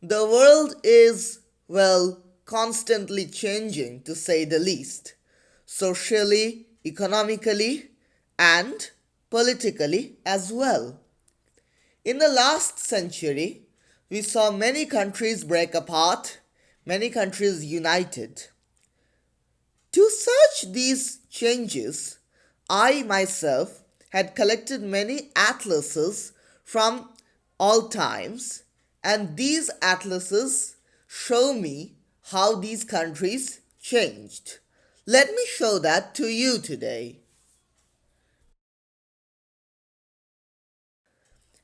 The world is, well, constantly changing to say the least, socially, economically, and politically as well. In the last century, we saw many countries break apart, many countries united. To search these changes, I myself had collected many atlases from all times, and these atlases show me how these countries changed. Let me show that to you today.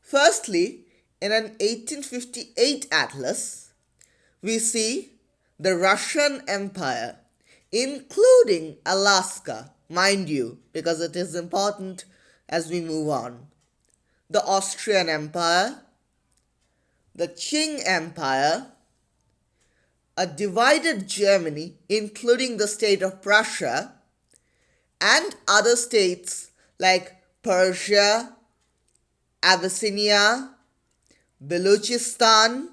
Firstly, in an 1858 atlas, we see the Russian Empire, including Alaska, mind you, because it is important as we move on. The Austrian Empire, the Qing Empire, a divided Germany, including the state of Prussia, and other states like Persia, Abyssinia, Baluchistan,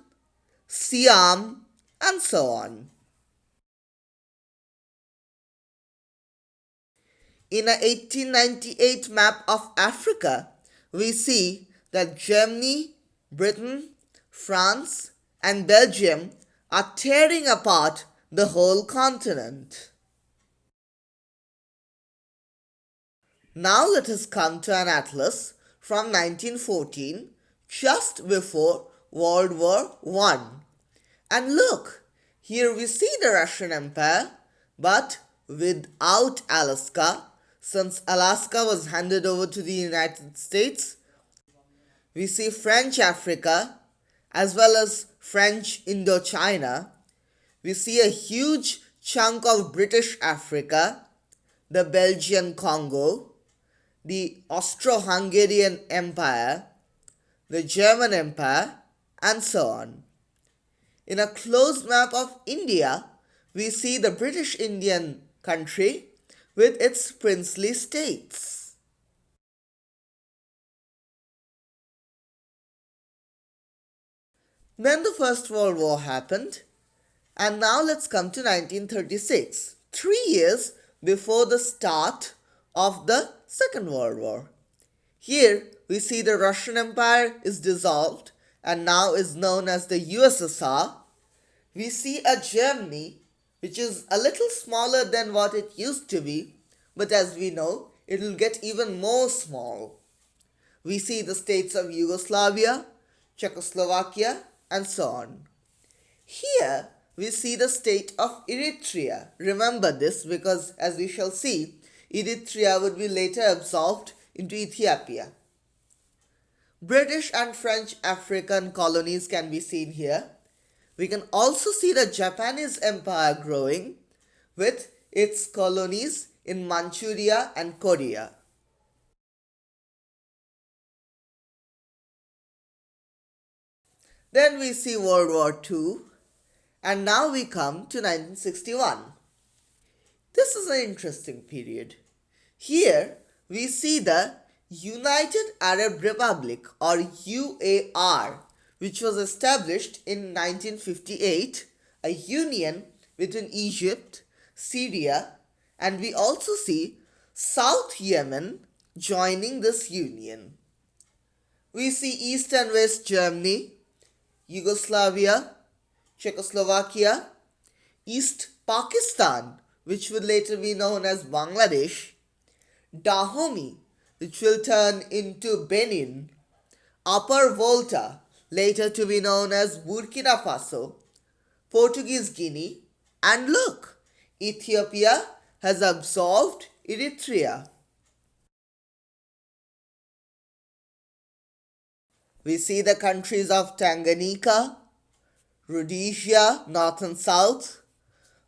Siam, and so on. In an 1898 map of Africa, we see that Germany, Britain, France, and Belgium are tearing apart the whole continent. Now let us come to an atlas from 1914, just before World War I. And look, here we see the Russian Empire, but without Alaska, since Alaska was handed over to the United States. We see French Africa as well as French Indochina. We see a huge chunk of British Africa, the Belgian Congo, the Austro-Hungarian Empire, the German Empire, and so on. In a close map of India, we see the British Indian country with its princely states. Then the First World War happened, and now let's come to 1936, 3 years before the start of the Second World War. Here we see the Russian Empire is dissolved and now is known as the USSR. We see a Germany which is a little smaller than what it used to be, but as we know, it will get even more small. We see the states of Yugoslavia, Czechoslovakia, and so on. Here we see the state of Eritrea. Remember this because, as we shall see, Eritrea would be later absorbed into Ethiopia. British and French African colonies can be seen here. We can also see the Japanese Empire growing with its colonies in Manchuria and Korea. Then we see World War II, and now we come to 1961. This is an interesting period. Here we see the United Arab Republic, or UAR, which was established in 1958, a union between Egypt, Syria, and we also see South Yemen joining this union. We see East and West Germany, Yugoslavia, Czechoslovakia, East Pakistan, which would later be known as Bangladesh, Dahomey, which will turn into Benin, Upper Volta, later to be known as Burkina Faso, Portuguese Guinea, and look, Ethiopia has absorbed Eritrea. We see the countries of Tanganyika, Rhodesia, North and South,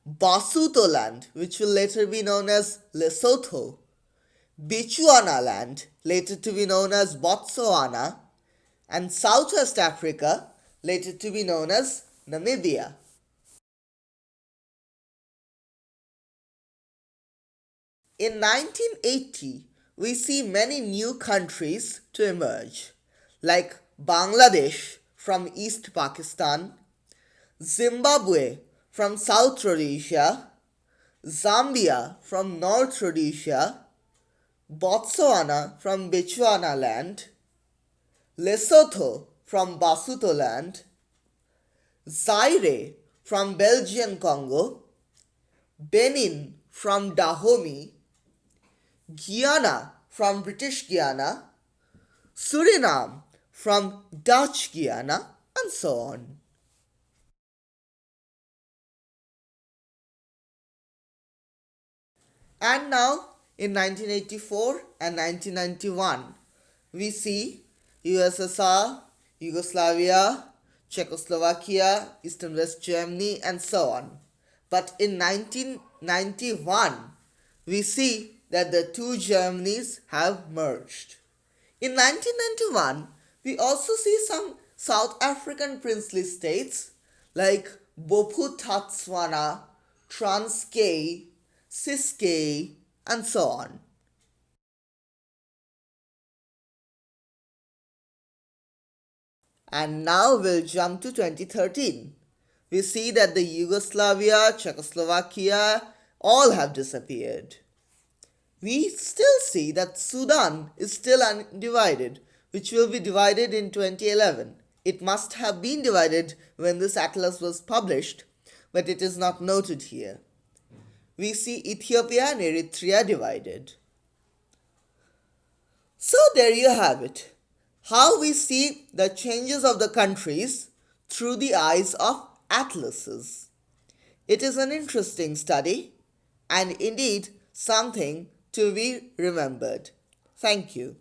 Basutoland, which will later be known as Lesotho, Bechuanaland, later to be known as Botswana, and Southwest Africa, later to be known as Namibia. In 1980, we see many new countries to emerge, like Bangladesh from East Pakistan, Zimbabwe from South Rhodesia, Zambia from North Rhodesia, Botswana from Bechuanaland, Lesotho from Basutoland, Zaire from Belgian Congo, Benin from Dahomey, Guyana from British Guiana, Suriname from Dutch Guiana, and so on. And now, in 1984 and 1991, we see USSR, Yugoslavia, Czechoslovakia, Eastern West Germany, and so on. But in 1991, we see that the two Germanys have merged. In 1991, we also see some South African princely states like Bophuthatswana, Transkei, Ciskei, and so on. And now we'll jump to 2013. We see that the Yugoslavia, Czechoslovakia all have disappeared. We still see that Sudan is still undivided, which will be divided in 2011. It must have been divided when this atlas was published, but it is not noted here. We see Ethiopia and Eritrea divided. So there you have it. How we see the changes of the countries through the eyes of atlases. It is an interesting study and indeed something to be remembered. Thank you.